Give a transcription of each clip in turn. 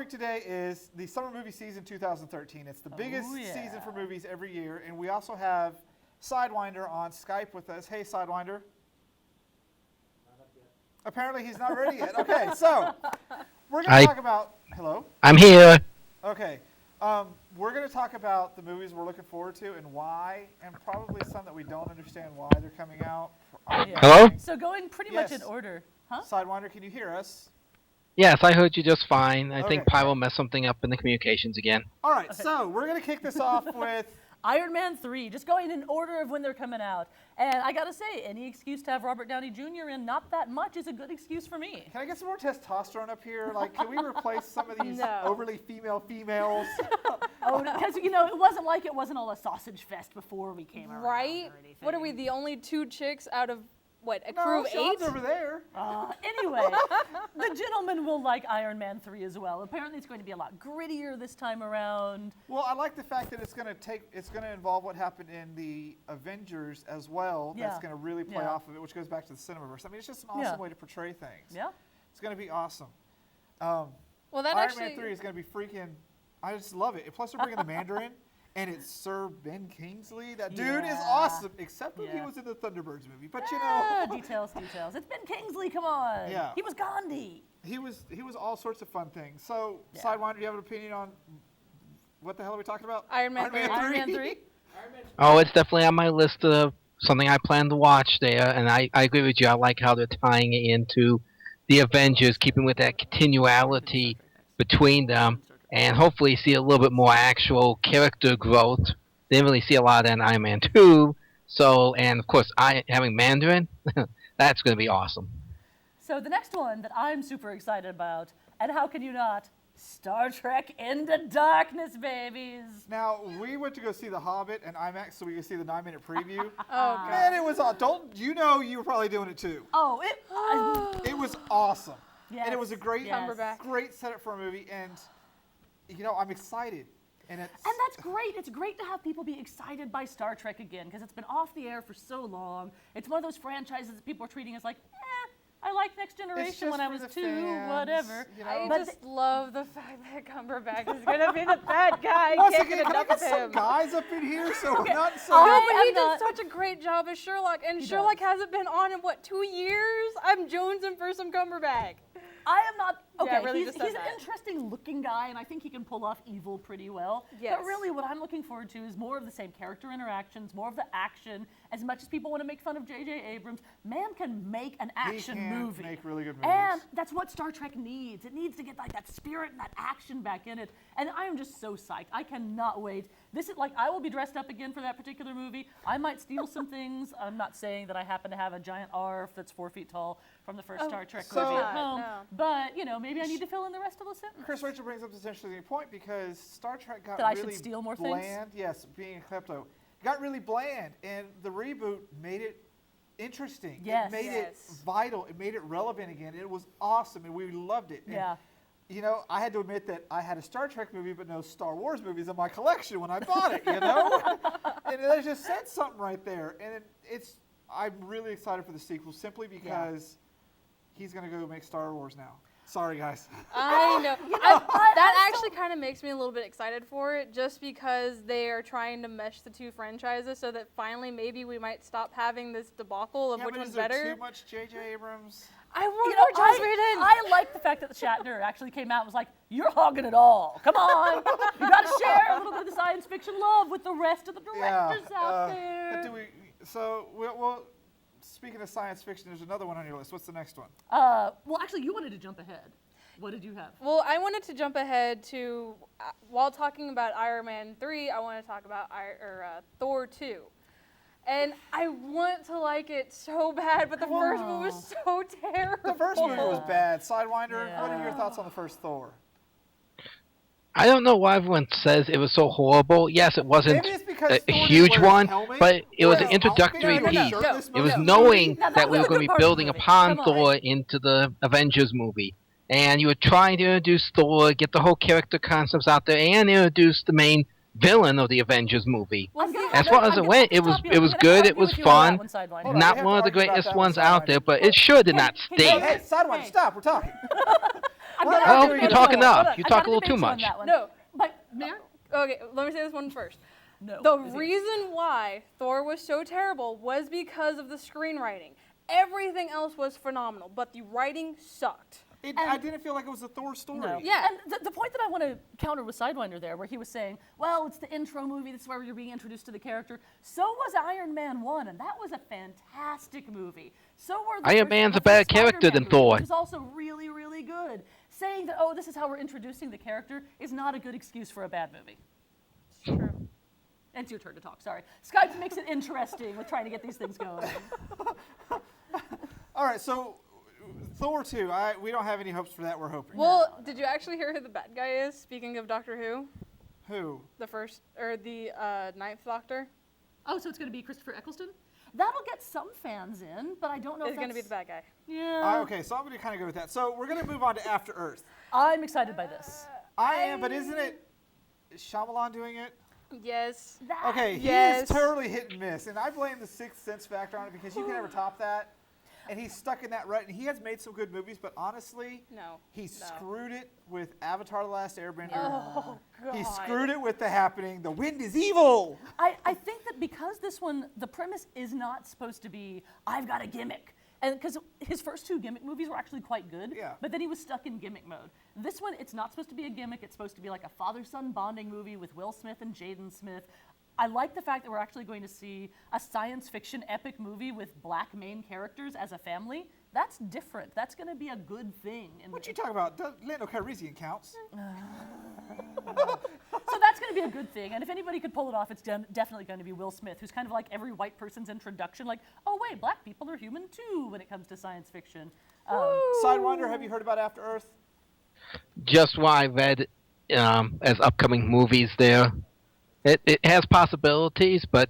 topic today is the summer movie season 2013. It's the biggest season for movies every year, and we also have Sidewinder on Skype with us. Hey, Sidewinder. Apparently he's not ready yet. Okay, so we're going to talk about... Hello? I'm here. Okay. We're going to talk about the movies we're looking forward to and why, and probably some that we don't understand why they're coming out. Hello? So going pretty much in order. Huh? Sidewinder, can you hear us? Yes, I heard you just fine. I think Pyro messed something up in the communications again. All right, so we're going to kick this off with... Iron Man 3, just going in order of when they're coming out. And I gotta say, any excuse to have Robert Downey Jr. in not that much is a good excuse for me. Can I get some more testosterone up here? Like, can we replace some of these overly females? Oh, because, you know, it wasn't like it wasn't all a sausage fest before we came around. Right? What are we, the only 2 chicks out of, what, a crew of 8? Over there. Anyway, the gentleman will like Iron Man 3 as well. Apparently it's going to be a lot grittier this time around. Well, I like the fact that it's going to involve what happened in the Avengers as well. Yeah. That's going to really play off of it, which goes back to the Cinemaverse. I mean, it's just an awesome way to portray things. Yeah. It's going to be awesome. Well, that Iron Man 3 is going to be freaking, I just love it. Plus, they're bringing the Mandarin. And it's Sir Ben Kingsley. That dude is awesome, except when he was in the Thunderbirds movie. But you know, details. It's Ben Kingsley. Come on. Yeah. He was Gandhi. He was all sorts of fun things. So, Sidewinder, do you have an opinion on what the hell are we talking about? Iron Man 3. Iron Man 3. Oh, it's definitely on my list of something I plan to watch there. And I agree with you. I like how they're tying it into the Avengers, keeping with that continuality between them. And hopefully see a little bit more actual character growth. Didn't really see a lot of that in Iron Man 2. So, and of course, having Mandarin, that's going to be awesome. So the next one that I'm super excited about, and how can you not? Star Trek Into Darkness, babies. Now, we went to go see The Hobbit and IMAX so we could see the 9-minute preview. Oh, God. Man, it was awesome. You know you were probably doing it too. Oh, it was awesome. Yes. And it was a great setup for a movie. And... you know, I'm excited. And that's great. It's great to have people be excited by Star Trek again, because it's been off the air for so long. It's one of those franchises that people are treating as like, I liked Next Generation when I was 2, whatever. You know? I just love the fact that Cumberbatch is going to be the bad guy. Can I get some guys up in here so we're not so... No, but he did such a great job as Sherlock, and Sherlock hasn't been on in, what, 2 years? I'm jonesing for some Cumberbatch. I am not... Okay, yeah, really he's an interesting looking guy, and I think he can pull off evil pretty well. Yes. But really what I'm looking forward to is more of the same character interactions, more of the action. As much as people want to make fun of J.J. Abrams, man can make an action movie. He can make really good movies. And that's what Star Trek needs. It needs to get like that spirit and that action back in it. And I am just so psyched. I cannot wait. This is like, I will be dressed up again for that particular movie. I might steal some things. I'm not saying that I happen to have a giant ARF that's 4 feet tall from the first Star Trek movie at home. No. But, you know, maybe I need to fill in the rest of the sentence. Chris Rachel brings up this interesting point because Star Trek got that really I should steal more bland. Things? Yes, being a klepto. Got really bland, and the reboot made it interesting. Yes. It made it vital. It made it relevant again. It was awesome, and we loved it. And, you know, I had to admit that I had a Star Trek movie, but no Star Wars movies in my collection when I bought it, you know? And it just said something right there. And I'm really excited for the sequel simply because he's going to go make Star Wars now. Sorry, guys. I know. That actually kind of makes me a little bit excited for it, just because they are trying to mesh the 2 franchises so that finally maybe we might stop having this debacle of which one's better. Is there too much J.J. Abrams? I want more Joss Whedon. I like the fact that Shatner actually came out and was like, you're hogging it all. Come on. You got to share a little bit of the science fiction love with the rest of the directors out there. Well, speaking of science fiction, there's another one on your list. What's the next one? Well, actually, you wanted to jump ahead. What did you have? Well, I wanted to jump ahead to, while talking about Iron Man 3, I want to talk about Thor 2. And I want to like it so bad, but the first movie was so terrible. The first movie was bad. Sidewinder, what are your thoughts on the first Thor? I don't know why everyone says it was so horrible. Yes, it wasn't a huge one, but it was an introductory piece. It was knowing that we were going to be building upon Thor into the Avengers movie. And you were trying to introduce Thor, get the whole character concepts out there, and introduce the main villain of the Avengers movie. As far as it went, it was good, it was fun. Not one of the greatest ones out there, but it sure did not stink. Hey, Sidewinder, stop, we're talking. Oh, you talk enough. You talk a little too much. No, but okay, let me say this one first. No. The reason why Thor was so terrible was because of the screenwriting. Everything else was phenomenal, but the writing sucked. I didn't feel like it was a Thor story. No. Yeah. And the point that I want to counter with Sidewinder there, where he was saying, well, it's the intro movie, this is where you're being introduced to the character. So was Iron Man 1, and that was a fantastic movie. So were the Iron Man's a better character than Thor. Which was also really, really good. Saying that, oh, this is how we're introducing the character is not a good excuse for a bad movie. It's true. And it's your turn to talk, sorry. Skype makes it interesting with trying to get these things going. All right, so Thor 2, we don't have any hopes for that, we're hoping. Well, did you actually hear who the bad guy is, speaking of Doctor Who? Who? The Ninth Doctor? Oh, so it's going to be Christopher Eccleston? That'll get some fans in, but I don't know if It's going to be the bad guy. Yeah. Okay, so I'm going to kind of go with that. So we're going to move on to After Earth. I'm excited by this. I am, but isn't it Shyamalan doing it? Yes. Okay, yes. He is totally hit and miss, and I blame the Sixth Sense factor on it because you can never top that. And he's stuck in that rut, and he has made some good movies, but honestly, he screwed it with Avatar: The Last Airbender. Oh, God. He screwed it with The Happening. The wind is evil. I think that because this one, the premise is not supposed to be, I've got a gimmick. And because his first two gimmick movies were actually quite good, but then he was stuck in gimmick mode. This one, it's not supposed to be a gimmick. It's supposed to be like a father-son bonding movie with Will Smith and Jaden Smith. I like the fact that we're actually going to see a science fiction epic movie with black main characters as a family. That's different. That's going to be a good thing. What you talking about? Lando Calrissian counts. So that's going to be a good thing. And if anybody could pull it off, it's definitely going to be Will Smith, who's kind of like every white person's introduction. Like, oh, wait, black people are human too when it comes to science fiction. Sidewinder, have you heard about After Earth? Just what I read as upcoming movies there. It has possibilities, but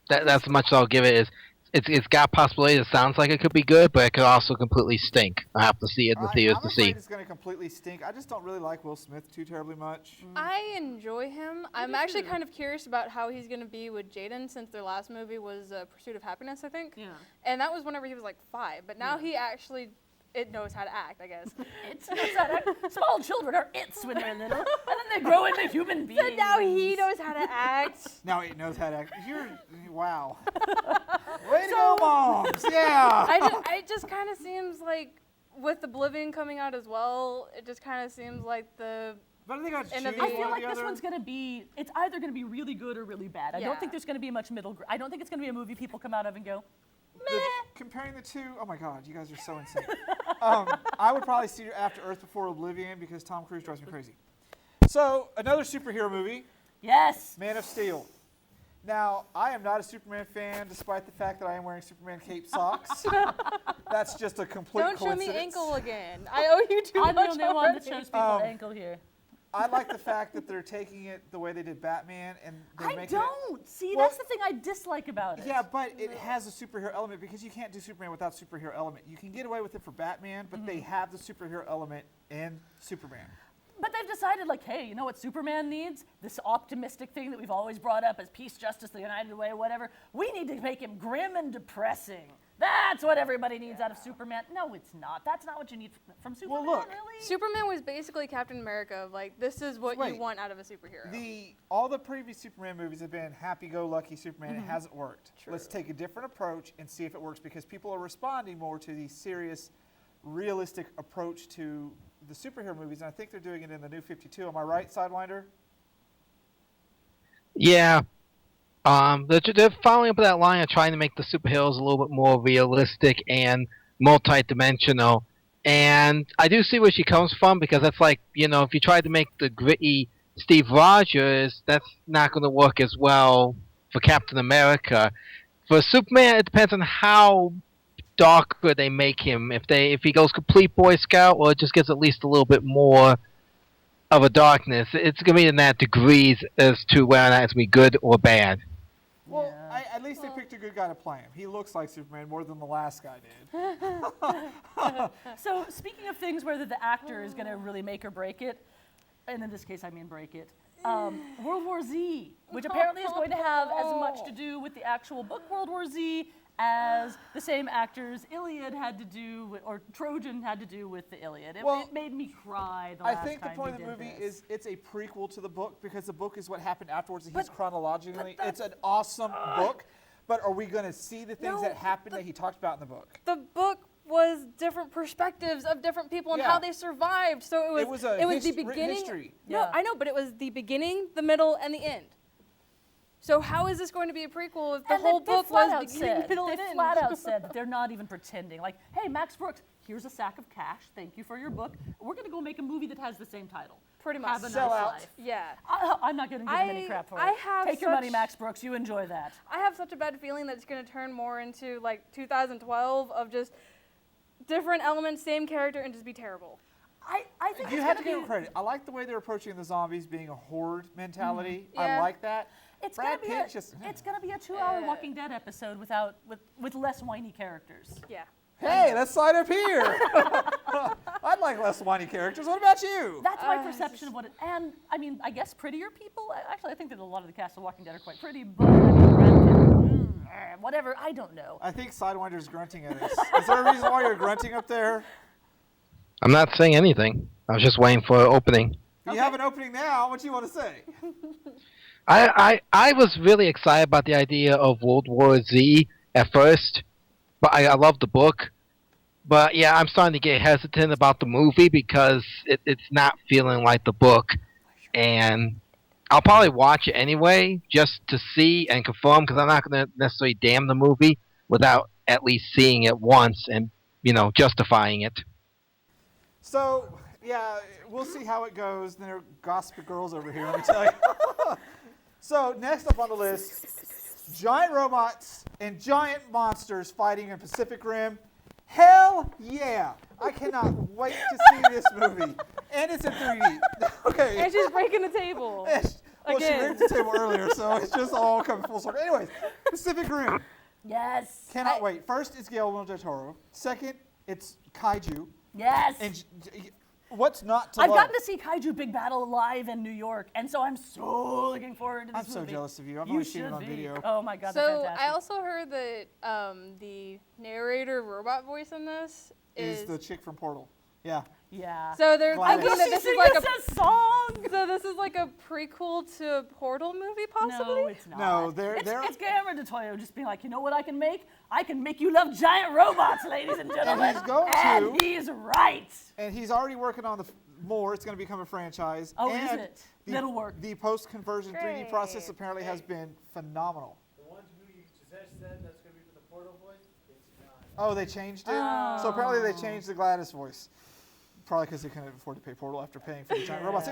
that's as much as I'll give it. It's got possibilities. It sounds like it could be good, but it could also completely stink. I have to see it in the theaters to see. I'm afraid it's going to completely stink. I just don't really like Will Smith too terribly much. I enjoy him. I'm actually kind of curious about how he's going to be with Jaden, since their last movie was Pursuit of Happiness, I think. Yeah. And that was whenever he was like 5, but now he actually knows how to act, I guess. It knows how to act. Small children are its when they're little, and then they grow into human beings. So now he knows how to act. Now he knows how to act. Wow. Way to go, moms. Yeah. It just kind of seems like, with Oblivion coming out as well, it just kind of seems like the... But I think I feel like this one's going to be, it's either going to be really good or really bad. I don't think there's going to be much middle ground. I don't think it's going to be a movie people come out of and go, comparing the two, oh my God, you guys are so insane. I would probably see After Earth before Oblivion because Tom Cruise drives me crazy. So, another superhero movie. Yes. Man of Steel. Now, I am not a Superman fan, despite the fact that I am wearing Superman cape socks. That's just a complete coincidence. Don't show me ankle again. I owe you too much. I'm the only one that shows people ankle here. I like the fact that they're taking it the way they did Batman, and they're making it... See, that's the thing I dislike about it. Yeah, but it has a superhero element because you can't do Superman without superhero element. You can get away with it for Batman, but they have the superhero element in Superman. But they've decided, like, hey, you know what Superman needs? This optimistic thing that we've always brought up as peace, justice, the United Way, whatever. We need to make him grim and depressing. That's what everybody needs out of Superman. No, it's not. That's not what you need from Superman, well, look, really. Superman was basically Captain America. Like, this is what you want out of a superhero. All the previous Superman movies have been happy-go-lucky Superman. It hasn't worked. True. Let's take a different approach and see if it works because people are responding more to the serious, realistic approach to the superhero movies, and I think they're doing it in the New 52. Am I right, Sidewinder? Yeah. They're following up that line of trying to make the superheroes a little bit more realistic and multi-dimensional. And I do see where she comes from because that's like, if you try to make the gritty Steve Rogers, that's not going to work as well for Captain America. For Superman, it depends on how darker they make him. If he goes complete Boy Scout, or it just gets at least a little bit more of a darkness. It's going to be in that degrees as to whether that's going to be good or bad. Well, at least they picked a good guy to play him. He looks like Superman more than the last guy did. So speaking of things where the actor is going to really make or break it, and in this case I mean break it, World War Z, which apparently is going to have as much to do with the actual book World War Z as the same actors Iliad had to do, or Trojan had to do with the Iliad. It made me cry the last time. I think the point of the movie is it's a prequel to the book because the book is what happened afterwards. He's chronologically. It's an awesome book, but are we going to see the things that happened that he talked about in the book? The book was different perspectives of different people and how they survived. So it was the beginning. History. No, I know, but it was the beginning, the middle, and the end. So how is this going to be a prequel if the whole book was beginning, middle, and end? They flat out said that they're not even pretending. Like, hey, Max Brooks, here's a sack of cash. Thank you for your book. We're going to go make a movie that has the same title. Pretty much. Have a Sell nice out. life. Yeah. I'm not going to give him any crap for it. Take your money, Max Brooks. You enjoy that. I have such a bad feeling that it's going to turn more into like 2012 of just different elements, same character, and just be terrible. I think you have to give him credit. I like the way they're approaching the zombies being a horde mentality. I like that. It's going to be a 2-hour Walking Dead episode with less whiny characters. Yeah. Hey, let's slide up here. I'd like less whiny characters. What about you? That's my perception of what it. And I mean, I guess prettier people. Actually, I think that a lot of the cast of Walking Dead are quite pretty, but I mean, whatever. I don't know. I think Sidewinder's grunting at us. Is there a reason why you're grunting up there? I'm not saying anything. I was just waiting for an opening. You have an opening now. What do you want to say? I was really excited about the idea of World War Z at first, but I love the book. But yeah, I'm starting to get hesitant about the movie because it's not feeling like the book. And I'll probably watch it anyway just to see and confirm because I'm not going to necessarily damn the movie without at least seeing it once and, justifying it. So, yeah, we'll see how it goes. There are gossip girls over here, let me tell you. So, next up on the list, giant robots and giant monsters fighting in Pacific Rim. Hell yeah! I cannot wait to see this movie. And it's in 3D. Okay. And she's breaking the table. Well, she breaks the table earlier, so it's just all coming full circle. Anyways, Pacific Rim. Yes. Cannot wait. First, it's Guillermo del Toro. Second, it's kaiju. Yes. And what's not to I've love? gotten to see Kaiju Big Battle live in New York, and so I'm so looking forward to this movie. I'm so jealous of you. I've only seen it on video. Oh my God, so that's fantastic. I also heard that the narrator robot voice in this is the chick from Portal. Yeah. Yeah. So they're thinking that this is like a song. So this is like a prequel to a Portal movie, possibly? No, it's not. No, it's Guillermo del Toro just being like, you know what I can make? I can make you love giant robots, ladies and gentlemen. And he's going to. And he's right. And he's already working on more. It's going to become a franchise. Oh, and is it? That'll work. The post-conversion 3D process apparently has been phenomenal. The one movie Giselle said that's going to be for the Portal voice, it's not. Oh, they changed it? Oh. So apparently they changed the Gladys voice. Probably because they couldn't afford to pay Portal after paying for the giant robots.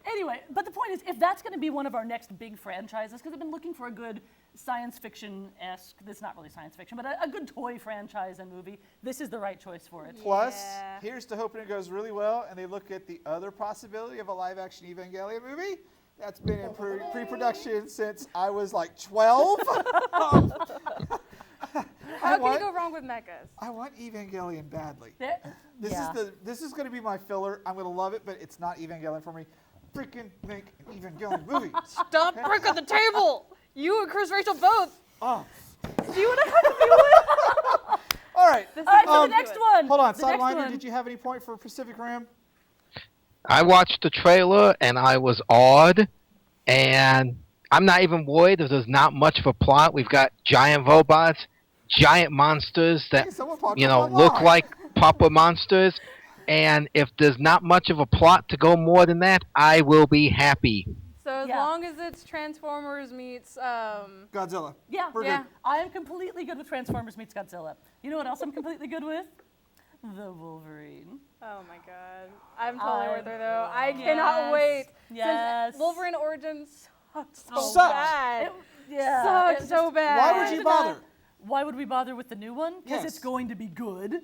Anyway, but the point is, if that's going to be one of our next big franchises, because I've been looking for a good science fiction-esque, that's not really science fiction, but a good toy franchise and movie, this is the right choice for it. Plus, here's to hoping it goes really well, and they look at the other possibility of a live-action Evangelion movie. That's been in pre-production since I was like 12. How can you go wrong with mechas? I want Evangelion badly. This This is going to be my filler. I'm going to love it, but it's not Evangelion for me. Freaking make an Evangelion movie. Stop breaking the table! You and Chris Rachel both. Oh. Do you want to have to be with? All right. All right, so the next one. Hold on, The next Sidewinder, one. did you have any point for Pacific Rim? I watched the trailer and I was awed, and I'm not even worried if there's not much of a plot. We've got giant robots, giant monsters that look like proper monsters, and if there's not much of a plot to go more than that, I will be happy. So as long as it's Transformers meets Godzilla. Yeah, We're good. I am completely good with Transformers meets Godzilla. You know what else I'm completely good with? The Wolverine. Oh my God, I'm totally with her though. I cannot wait. Yes. Since Wolverine Origins sucks so Sucks. bad. Sucks so bad. Why would you bother? Why would we bother with the new one? Because Yes. it's going to be good.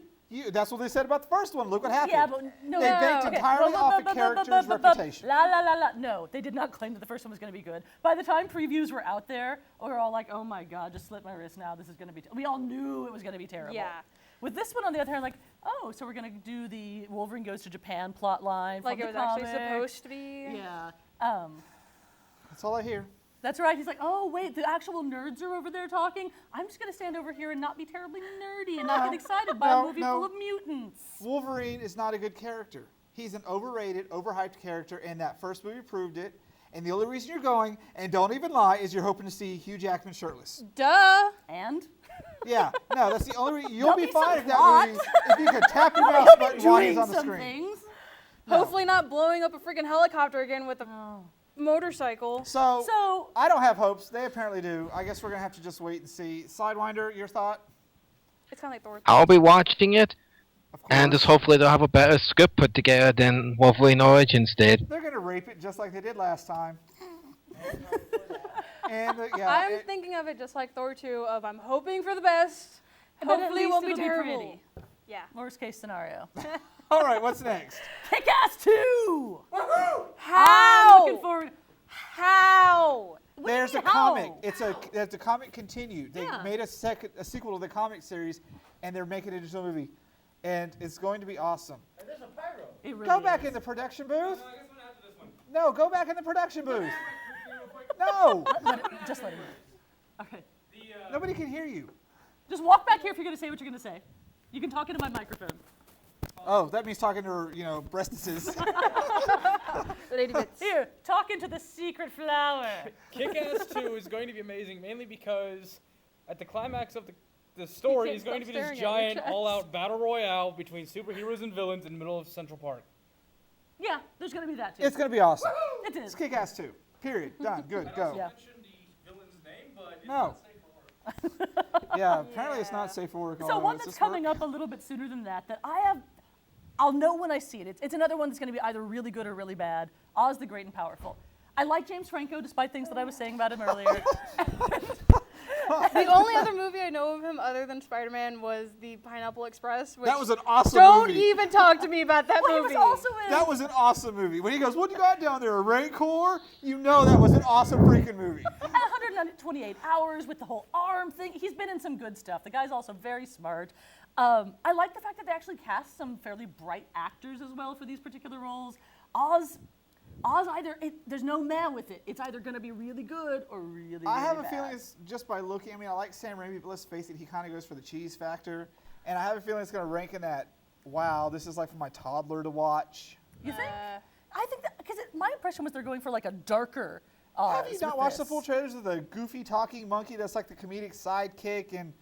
That's what they said about the first one. Look what happened. Yeah, but no. They banked entirely off a character's reputation. No, they did not claim that the first one was going to be good. By the time previews were out there, we were all like, oh my God, just slit my wrist now. This is going to be, we all knew it was going to be terrible. Yeah. With this one, on the other hand, like, oh, so we're going to do the Wolverine goes to Japan plot line Like from it the was actually comic. supposed to be. Yeah. That's all I hear. That's right. He's like, oh, wait, the actual nerds are over there talking? I'm just going to stand over here and not be terribly nerdy and not get excited by a movie full of mutants. Wolverine is not a good character. He's an overrated, overhyped character, and that first movie proved it. And the only reason you're going, and don't even lie, is you're hoping to see Hugh Jackman shirtless. Duh. And? Yeah, no, that's the only reason. You'll be be fine some if that plot. movie, if you could tap your mouse button while he's on the screen. Things. No. Hopefully not blowing up a freaking helicopter again with a motorcycle. So, I don't have hopes. They apparently do. I guess we're going to have to just wait and see. Sidewinder, your thought? It's kind of like Thor. I'll be watching it, Of course. and just hopefully they'll have a better script put together than Wolverine Origins did. They're going to rape it just like they did last time. I'm thinking of it just like Thor 2 of I'm hoping for the best. But Hopefully it won't be terrible. pretty. Yeah. Worst case scenario. All right, what's next? Kick-Ass 2! How? I'm looking forward. How? What do you There's mean, a comic. how? It's a comic continued. They Yeah. made a sequel to the comic series, and they're making it into a movie, and it's going to be awesome. And there's a pyro. It really Go back is. in the production No, booth. I guess one after this one. No, go back in the production booth. No, Just let him. Okay. nobody can hear you. Just walk back here if you're going to say what you're going to say. You can talk into my microphone. Oh, that means talking to her, breastises. Lady Bits. Here, talk into the secret flower. Kick-Ass 2 is going to be amazing, mainly because at the climax of the story can't is going to stop be this staring at your giant chest. all-out battle royale between superheroes and villains in the middle of Central Park. Yeah, there's going to be that too. It's going to be awesome. It is. It's Kick-Ass 2. Period. Done. Good. Go. Yeah. mentioned the villain's name, but it's No. not safe for work. Yeah. Apparently, it's not safe for work. So one that's coming up a little bit sooner than that I'll know when I see it. It's another one that's going to be either really good or really bad. Oz the Great and Powerful. I like James Franco, despite things that I was saying about him earlier. The only other movie I know of him other than Spider-Man was the Pineapple Express. Which That was an awesome don't movie. even talk to me about that Well, he movie. was also in. That was an awesome movie. When he goes, "What do you got down there? A Rancor?" You know that was an awesome freaking movie. 128 hours with the whole arm thing. He's been in some good stuff. The guy's also very smart. I like the fact that they actually cast some fairly bright actors as well for these particular roles. Oz there's no man with it. It's either going to be really good or really, I have a bad. feeling it's just by looking. I mean, I like Sam Raimi, but let's face it, he kind of goes for the cheese factor. And I have a feeling it's going to rank in that, wow, this is like for my toddler to watch. You think? I think that, because my impression was they're going for like a darker Oz. Have you not with watched the this. full trailers of the goofy talking monkey that's like the comedic sidekick? And,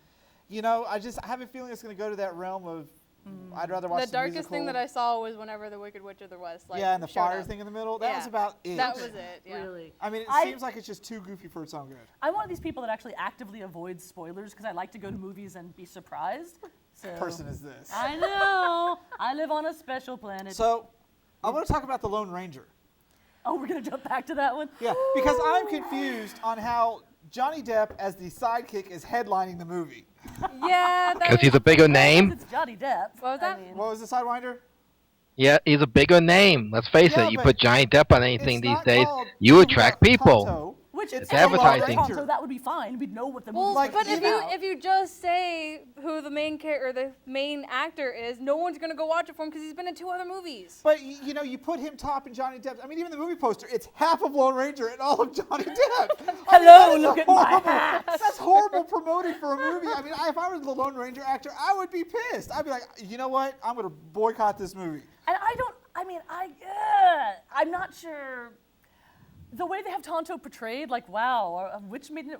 I have a feeling it's going to go to that realm of, I'd rather watch The darkest musical. thing that I saw was whenever the Wicked Witch of the West and the showed fire up. thing in the middle. That Yeah. was about it. That was it. Yeah. Really? I mean, it I- seems like it's just too goofy for its own good. I'm one of these people that actually actively avoids spoilers because I like to go to movies and be surprised. So Person is this. I know. I live on a special planet. So, I want to talk about the Lone Ranger. Oh, we're gonna jump back to that one. Yeah, because I'm confused on how Johnny Depp as the sidekick is headlining the movie. Yeah. That Because he's a bigger name. It's Johnny Depp. What was that? I mean, What was the Sidewinder? Yeah, he's a bigger name. Let's face Yeah, it. You but put Johnny Depp on anything It's these not days, called you attract people. Tonto. which It's if it was advertising. Tonto, that would be fine. We'd know what the Well, movie's like, supposed but to be about. if you just say who the main character or the main actor is, no one's gonna go watch it for him because he's been in 2 other movies. But you put him top in Johnny Depp. I mean, even the movie poster, it's half of Lone Ranger and all of Johnny Depp. Hello, look at my hat. That's horrible promoted for a movie. I mean, if I was the Lone Ranger actor, I would be pissed. I'd be like, you know what? I'm going to boycott this movie. And I'm not sure. The way they have Tonto portrayed, like, wow, which made it.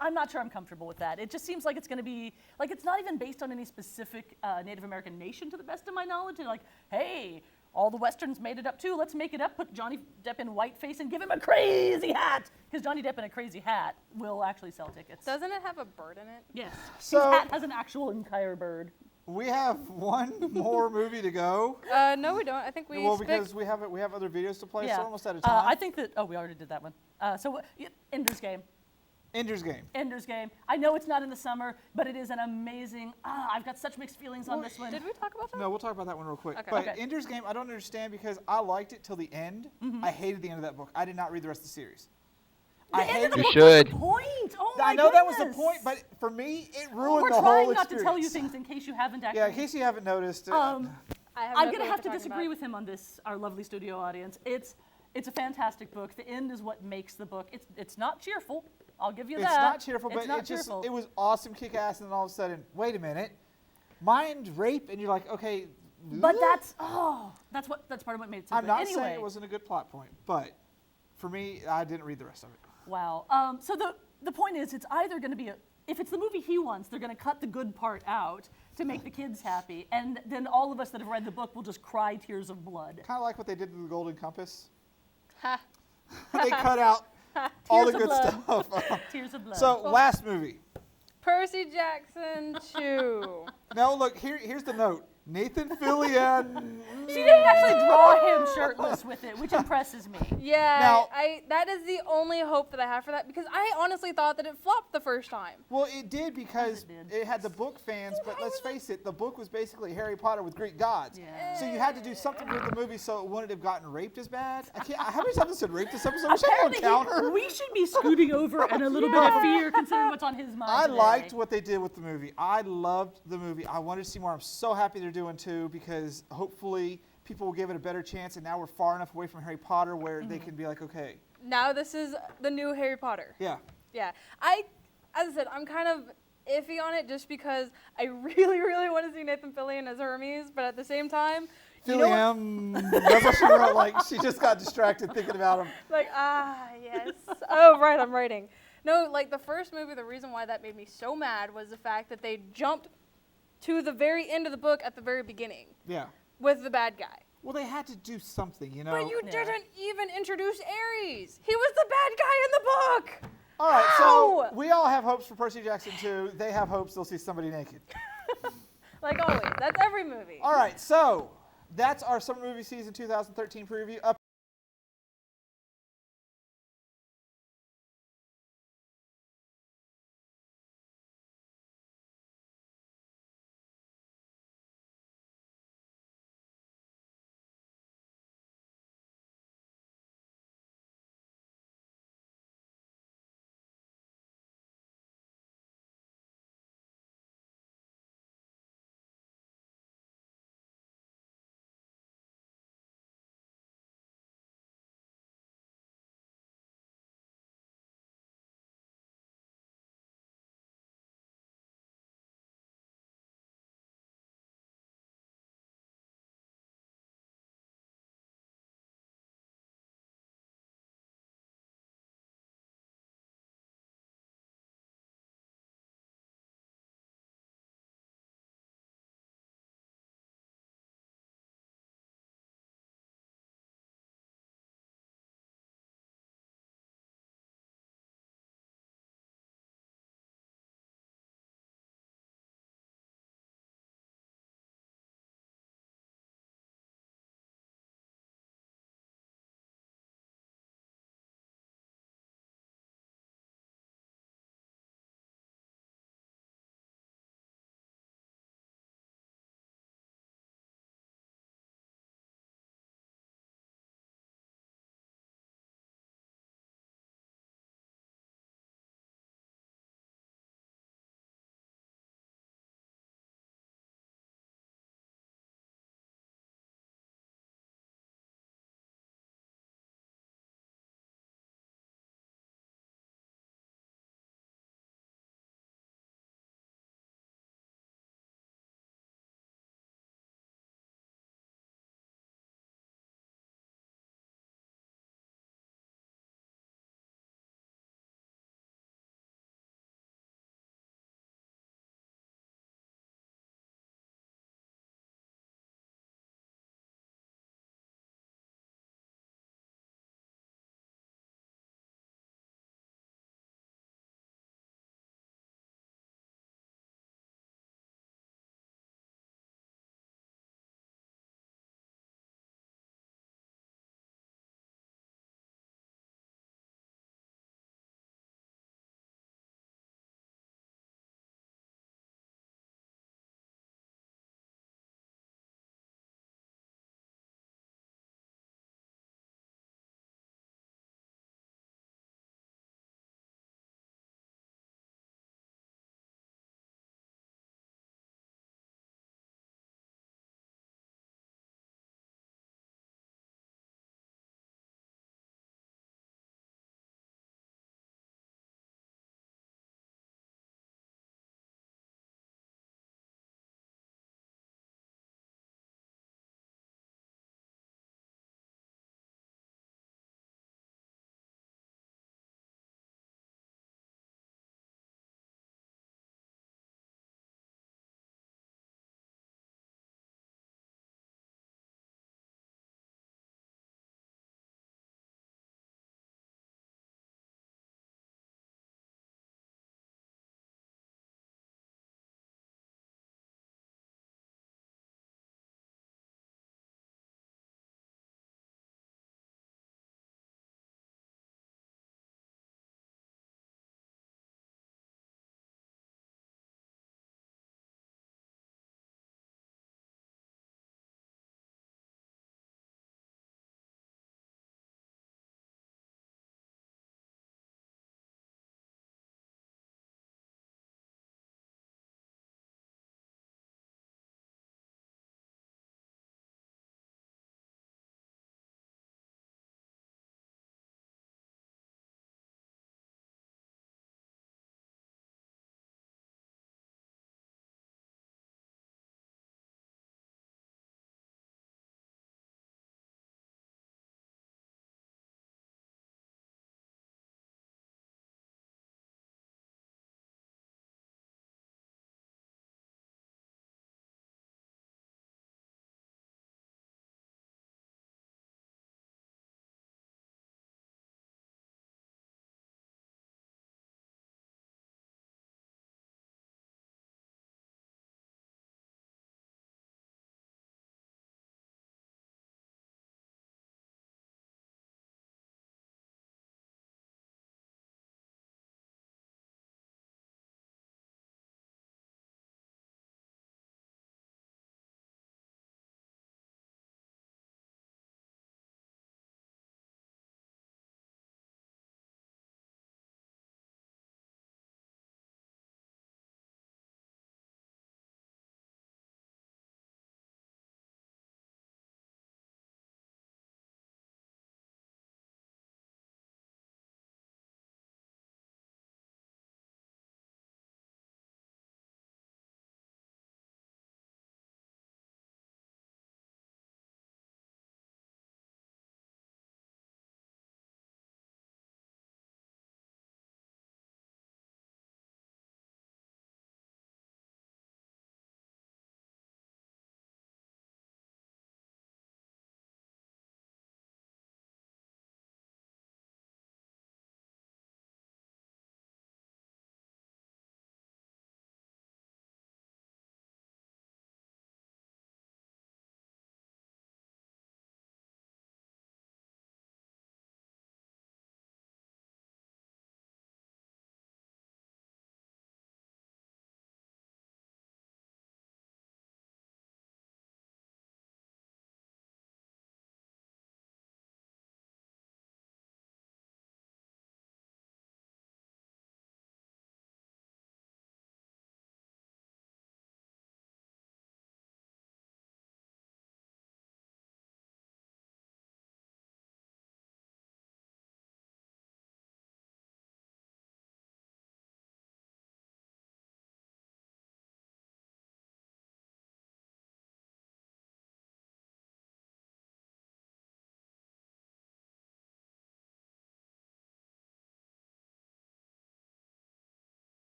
I'm not sure I'm comfortable with that. It just seems like it's going to be, like, it's not even based on any specific Native American nation to the best of my knowledge. They're like, hey, all the Westerns made it up too. Let's make it up, put Johnny Depp in whiteface and give him a crazy hat. Because Johnny Depp in a crazy hat will actually sell tickets. Doesn't it have a bird in it? Yes. So- His hat has an actual entire bird. We have one more movie to go. No, we don't. I think we. Well, picked- because we have other videos to play, so we're almost out of I time. think that, we already did that one. Ender's Game. Ender's Game. Ender's Game. I know it's not in the summer, but it is an amazing. I've got such mixed feelings on this one. Did we talk about that? No, we'll talk about that one real quick. Okay. But Okay. Ender's Game, I don't understand because I liked it till the end. I hated the end of that book. I did not read the rest of the series. I The end of hated the You book should. was the point. Oh my I know that was the goodness. point, but for me, it ruined We're the whole trying experience. not to tell you things in case you haven't actually. Yeah, in case you haven't noticed. Um, I have I'm no gonna clue have what to you're disagree talking with him on this, our lovely studio audience. It's a fantastic book. The end is what makes the book. It's not cheerful. I'll give you that. It's not cheerful, but not cheerful. It was awesome, kick-ass, and then all of a sudden, wait a minute, mind rape, and you're like, okay. But that's part of what made it so I'm good. not Anyway. saying it wasn't a good plot point, but for me, I didn't read the rest of it. Wow. So the point is, it's either going to be if it's the movie he wants, they're going to cut the good part out to make the kids happy, and then all of us that have read the book will just cry tears of blood. Kind of like what they did to the Golden Compass. Ha. They cut out all the good stuff. Tears of blood. So, last movie. Percy Jackson 2. Now, look, here's the note. Nathan Fillion. She didn't actually draw him shirtless with it, which impresses me. Yeah, Now- that is the only hope that I have for that, because I honestly thought that it flopped the first time. Well, it did because It did. it had the book fans, but let's face it, the book was basically Harry Potter with Greek gods. Yeah. So you had to do something with the movie so it wouldn't have gotten raped as bad. How many times I said rape this episode? Which I don't counter. We should be scooting over in a little bit of fear considering what's on his mind I today. liked what they did with the movie. I loved the movie. I wanted to see more. I'm so happy they're doing 2 because hopefully people will give it a better chance, and now we're far enough away from Harry Potter where they can be like, okay. Now this is the new Harry Potter. Yeah. Yeah. As I said, I'm kind of iffy on it just because I really, really want to see Nathan Fillion as Hermes, but at the same time, Fillion. That's what she wrote. Like, she just got distracted thinking about him. like, yes. Oh, right, I'm writing. No, like the first movie, the reason why that made me so mad was the fact that they jumped to the very end of the book at the very beginning Yeah. with the bad guy. Well, they had to do something, you know. But you Yeah. didn't even introduce Ares. He was the bad guy in the book. All right, Ow! so we all have hopes for Percy Jackson 2. They have hopes they'll see somebody naked. Like always, that's every movie. All right, so that's our summer movie season 2013 preview. Up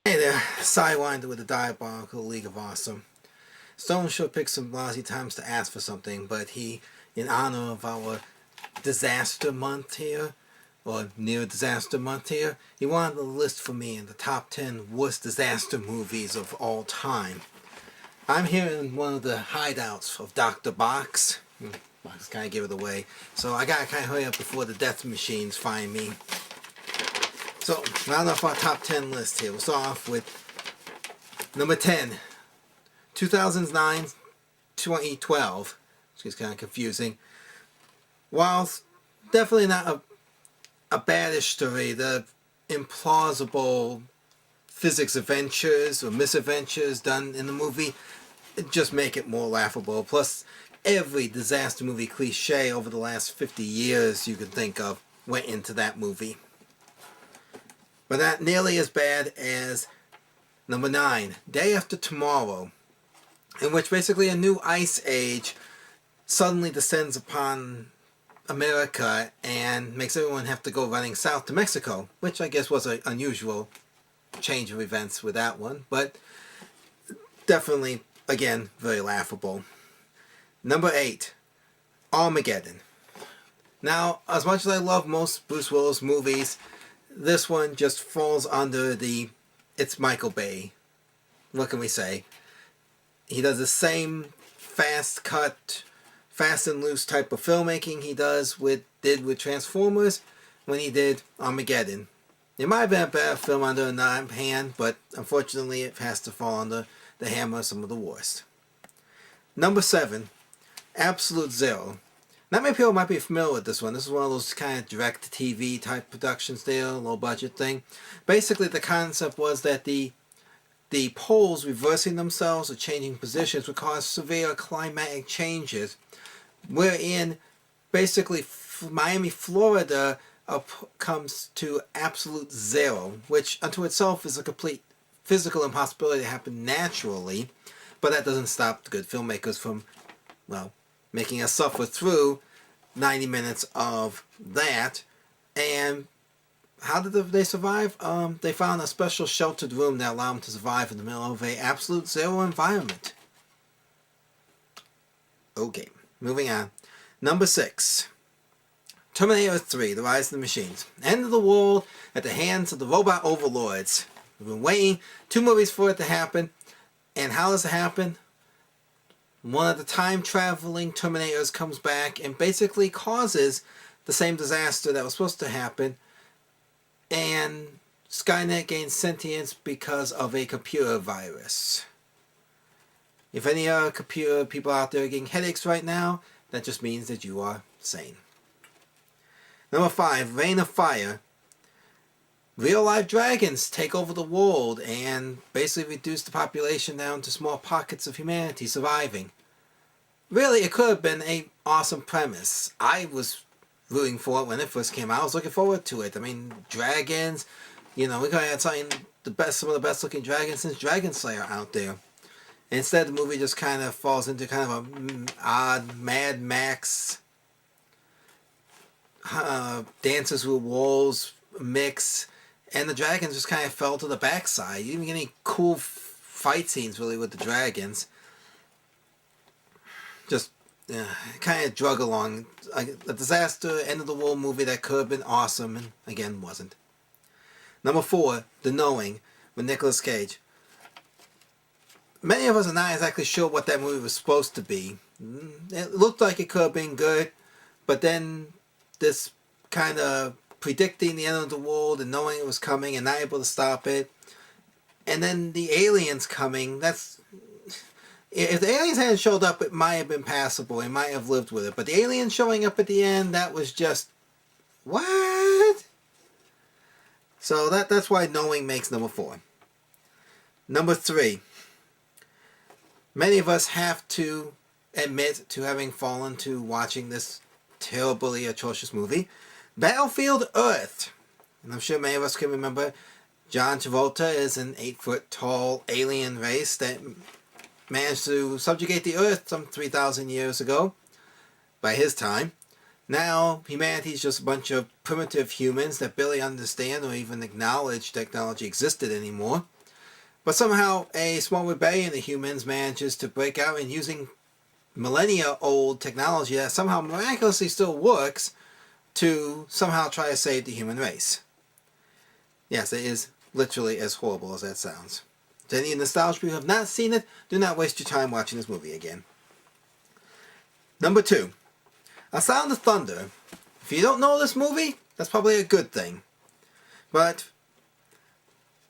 Hey there, Sidewinder with the Diabolical League of Awesome. Stone sure picked some lousy times to ask for something, but he, in honor of our disaster month here, or near disaster month here, he wanted a list for me in the top 10 worst disaster movies of all time. I'm here in one of the hideouts of Dr. Box. Box kind of give it away. So I gotta kind of hurry up before the death machines find me. So, round off our top 10 list here. We'll start off with number 10, 2009, 2012, which is kind of confusing. While definitely not a baddish story, the implausible physics adventures or misadventures done in the movie just make it more laughable. Plus, every disaster movie cliche over the last 50 years you can think of went into that movie. But not nearly as bad as number 9, Day After Tomorrow, in which basically a new ice age suddenly descends upon America and makes everyone have to go running south to Mexico, which I guess was an unusual change of events with that one, but definitely, again, very laughable. Number 8, Armageddon. Now, as much as I love most Bruce Willis movies, this one just falls under the it's Michael Bay. What can we say? He does the same fast cut, fast and loose type of filmmaking he did with Transformers when he did Armageddon. It might have been a better film under another hand, but unfortunately it has to fall under the hammer of some of the worst. Number 7, Absolute Zero. Not many people might be familiar with this one. This is one of those kind of direct-to-TV type productions there, low budget thing. Basically, the concept was that the poles reversing themselves or changing positions would cause severe climatic changes, wherein basically Miami, Florida comes to absolute zero, which unto itself is a complete physical impossibility to happen naturally, but that doesn't stop the good filmmakers from, well, making us suffer through 90 minutes of that. And how did they survive? They found a special sheltered room that allowed them to survive in the middle of a absolute zero environment. Okay, moving on. Number 6, Terminator 3, The Rise of the Machines. End of the world at the hands of the robot overlords. We've been waiting 2 movies for it to happen. And how does it happen? One of the time-traveling Terminators comes back and basically causes the same disaster that was supposed to happen. And Skynet gains sentience because of a computer virus. If any computer people out there are getting headaches right now, that just means that you are sane. Number 5, Reign of Fire. Real-life dragons take over the world and basically reduce the population down to small pockets of humanity surviving. Really, it could have been an awesome premise. I was rooting for it when it first came out. I was looking forward to it. I mean, dragons, we could have had some of the best looking dragons since Dragon Slayer out there. And instead, the movie just kind of falls into kind of a odd Mad Max Dances with Wolves mix. And the dragons just kind of fell to the backside. You didn't get any cool fight scenes really with the dragons. Just kind of drug along. A disaster, end of the world movie that could have been awesome and again wasn't. Number 4, The Knowing with Nicolas Cage. Many of us are not exactly sure what that movie was supposed to be. It looked like it could have been good, but then this kind of predicting the end of the world and knowing it was coming and not able to stop it. And then the aliens coming, if the aliens hadn't showed up, it might have been passable. It might have lived with it. But the aliens showing up at the end, that was just, what? So that's why Knowing makes number 4. Number 3. Many of us have to admit to having fallen to watching this terribly atrocious movie, Battlefield Earth. And I'm sure many of us can remember John Travolta is an 8-foot-tall alien race that managed to subjugate the Earth some 3,000 years ago, by his time. Now, humanity's just a bunch of primitive humans that barely understand or even acknowledge technology existed anymore. But somehow a small rebellion of humans manages to break out and using millennia-old technology that somehow miraculously still works to somehow try to save the human race. Yes, it is literally as horrible as that sounds. To any nostalgia people who have not seen it, do not waste your time watching this movie again. Number 2, A Sound of Thunder. If you don't know this movie, that's probably a good thing. But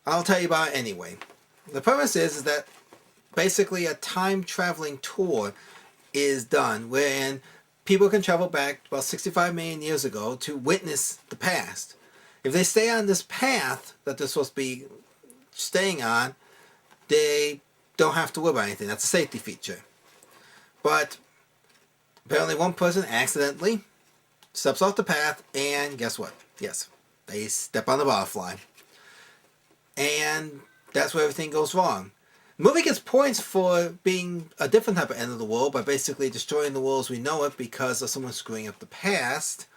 I'll tell you about it anyway. The premise is that basically a time-traveling tour is done wherein people can travel back about 65 million years ago to witness the past. If they stay on this path that they're supposed to be staying on, they don't have to worry about anything. That's a safety feature. But apparently one person accidentally steps off the path, and guess what? Yes, they step on the butterfly. And that's where everything goes wrong. The movie gets points for being a different type of end of the world by basically destroying the world as we know it because of someone screwing up the past,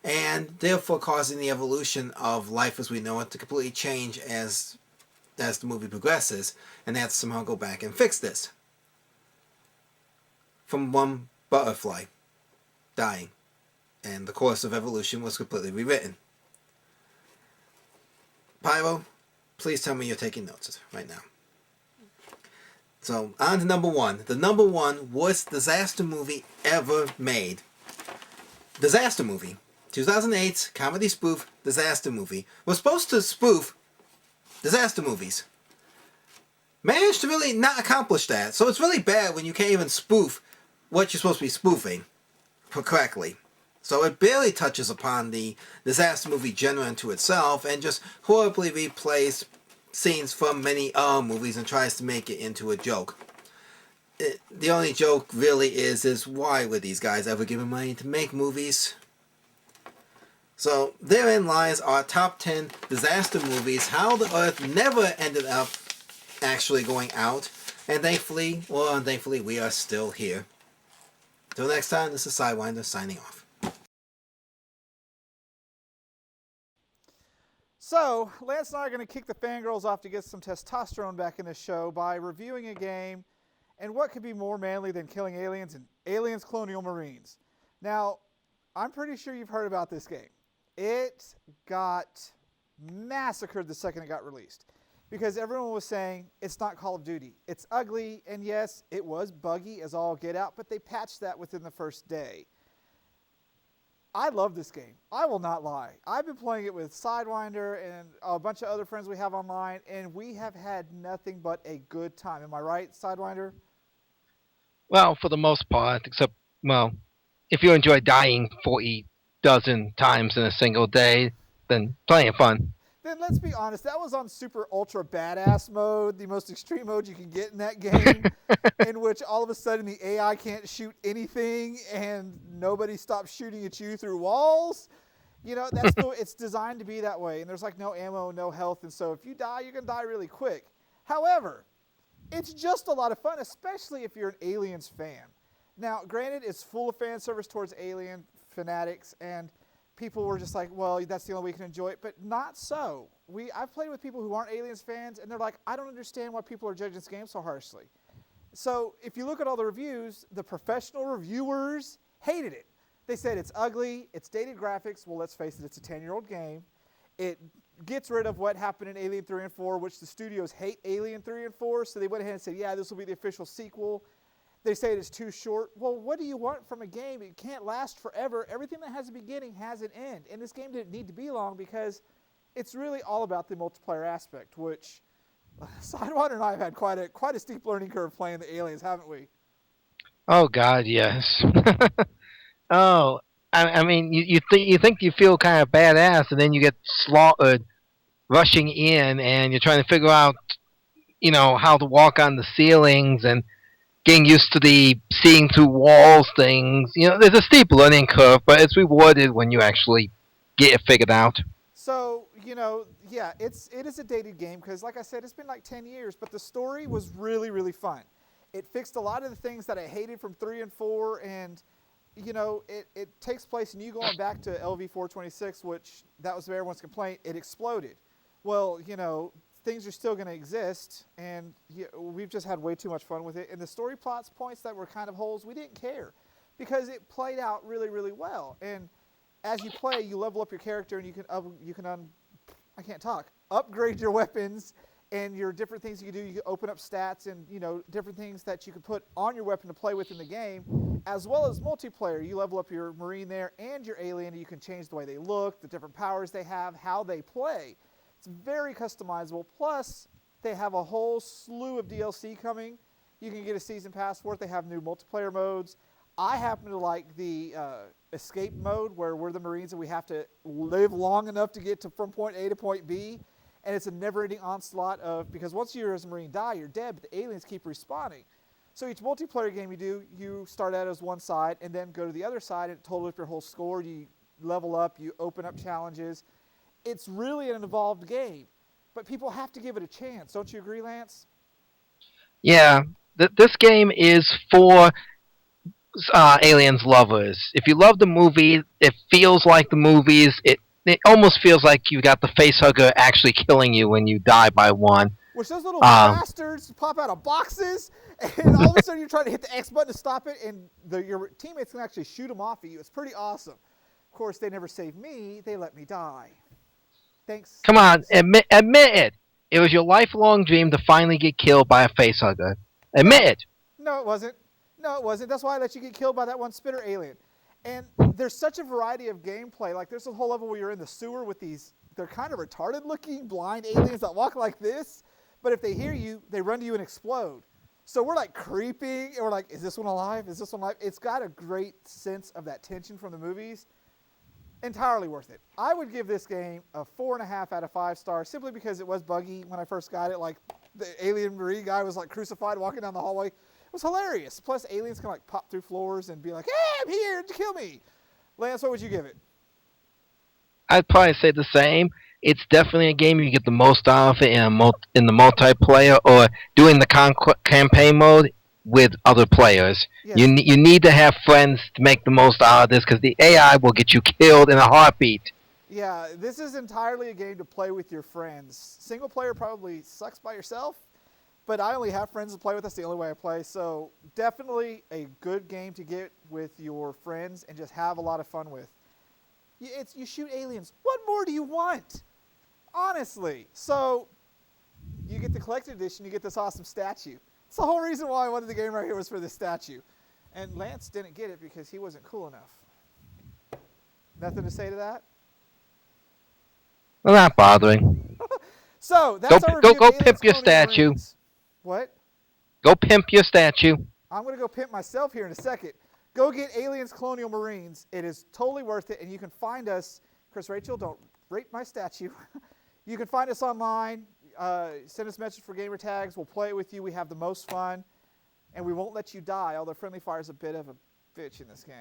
and therefore causing the evolution of life as we know it to completely change as the movie progresses, and they have to somehow go back and fix this. From one butterfly dying, and the course of evolution was completely rewritten. Pyro, please tell me you're taking notes right now. So, on to number 1. The number 1 worst disaster movie ever made. Disaster movie. 2008's comedy spoof disaster movie. Was supposed to spoof disaster movies. Managed to really not accomplish that. So it's really bad when you can't even spoof what you're supposed to be spoofing correctly. So it barely touches upon the disaster movie genre into itself and just horribly replays scenes from many other movies and tries to make it into a joke. The only joke really is why would these guys ever give money to make movies? So therein lies our top 10 disaster movies, how the Earth never ended up actually going out, and thankfully, or unthankfully, we are still here. Till next time, this is Sidewinder signing off. So, Lance and I are going to kick the fangirls off to get some testosterone back in the show by reviewing a game, and what could be more manly than killing aliens and Aliens Colonial Marines. Now, I'm pretty sure you've heard about this game. It got massacred the second it got released because everyone was saying it's not Call of Duty. It's ugly, and yes, it was buggy as all get out, but they patched that within the first day. I love this game. I will not lie. I've been playing it with Sidewinder and a bunch of other friends we have online, and we have had nothing but a good time. Am I right, Sidewinder? Well, for the most part, except, well, if you enjoy dying 40 dozen times in a single day, then plenty of fun. Then let's be honest, that was on super ultra badass mode, the most extreme mode you can get in that game, in which all of a sudden the AI can't shoot anything and nobody stops shooting at you through walls. You know, it's designed to be that way, and there's like no ammo, no health, and so if you die, you're going to die really quick. However, it's just a lot of fun, especially if you're an Aliens fan. Now, granted, it's full of fan service towards Alien fanatics, and people were just like, well, that's the only way you can enjoy it, but not so. I've played with people who aren't Aliens fans, and they're like, I don't understand why people are judging this game so harshly. So if you look at all the reviews, the professional reviewers hated it. They said it's ugly, it's dated graphics. Well, let's face it, it's a 10-year-old game. It gets rid of what happened in Alien 3 and 4, which the studios hate Alien 3 and 4, so they went ahead and said, yeah, this will be the official sequel. They say it is too short. Well, what do you want from a game? It can't last forever. Everything that has a beginning has an end. And this game didn't need to be long because it's really all about the multiplayer aspect, which Sidewinder and I have had quite a steep learning curve playing the Aliens, haven't we? Oh, God, yes. Oh, I mean, you think you feel kind of badass, and then you get slaughtered rushing in, and you're trying to figure out, how to walk on the ceilings and getting used to the seeing through walls things. There's a steep learning curve, but it's rewarded when you actually get it figured out. So, yeah, it is a dated game because, like I said, it's been like 10 years, but the story was really, really fun. It fixed a lot of the things that I hated from 3 and 4, and, it takes place, and you going back to LV-426, which that was everyone's complaint, it exploded. Well, things are still going to exist, and we've just had way too much fun with it. And the story plots points that were kind of holes, we didn't care because it played out really, really well. And as you play, you level up your character, and you can upgrade your weapons and your different things you can do. You can open up stats and different things that you can put on your weapon to play with in the game, as well as multiplayer. You level up your Marine there and your alien, and you can change the way they look, the different powers they have, how they play. It's very customizable. Plus, they have a whole slew of DLC coming. You can get a season pass for it. They have new multiplayer modes. I happen to like the escape mode, where we're the Marines and we have to live long enough to get from point A to point B. And it's a never-ending onslaught because once you as a Marine die, you're dead, but the aliens keep respawning. So each multiplayer game you do, you start out as one side and then go to the other side and total up your whole score. You level up, you open up challenges. It's really an involved game, but people have to give it a chance. Don't you agree, Lance? Yeah, this game is for Aliens lovers. If you love the movie, it feels like the movies. It almost feels like you got the facehugger actually killing you when you die by one. Which those little bastards pop out of boxes, and all of a sudden you're trying to hit the X button to stop it, and your teammates can actually shoot them off at you. It's pretty awesome. Of course, they never saved me. They let me die. Thanks. Come on, admit it. It was your lifelong dream to finally get killed by a facehugger. Admit it. No, it wasn't. That's why I let you get killed by that one spitter alien. And there's such a variety of gameplay. Like, there's a whole level where you're in the sewer with they're kind of retarded-looking blind aliens that walk like this. But if they hear you, they run to you and explode. So we're like creeping, and we're like, is this one alive? Is this one alive? It's got a great sense of that tension from the movies. Entirely worth it. I would give this game a 4.5 out of 5 stars simply because it was buggy when I first got it. Like, the alien Marine guy was like crucified walking down the hallway. It was hilarious. Plus, aliens can like pop through floors and be like, hey, I'm here to kill me. Lance, what would you give it? I'd probably say the same. It's definitely a game you get the most out of it in the multiplayer or doing the campaign mode with other players. Yes. You need to have friends to make the most out of this because the AI will get you killed in a heartbeat. Yeah, this is entirely a game to play with your friends. Single player probably sucks by yourself, but I only have friends to play with. That's the only way I play. So definitely a good game to get with your friends and just have a lot of fun with. You shoot aliens. What more do you want? Honestly. So you get the collector's edition. You get this awesome statue. It's the whole reason why I wanted the game right here was for this statue. And Lance didn't get it because he wasn't cool enough. Nothing to say to that? Well, not bothering. So that's our review. Go pimp your statue. Marines. What? Go pimp your statue. I'm going to go pimp myself here in a second. Go get Aliens Colonial Marines. It is totally worth it, and you can find us. Chris, Rachel, don't rape my statue. You can find us online. Send us a message for gamer tags. We'll play it with you. We have the most fun, and we won't let you die, although friendly fire is a bit of a bitch in this game.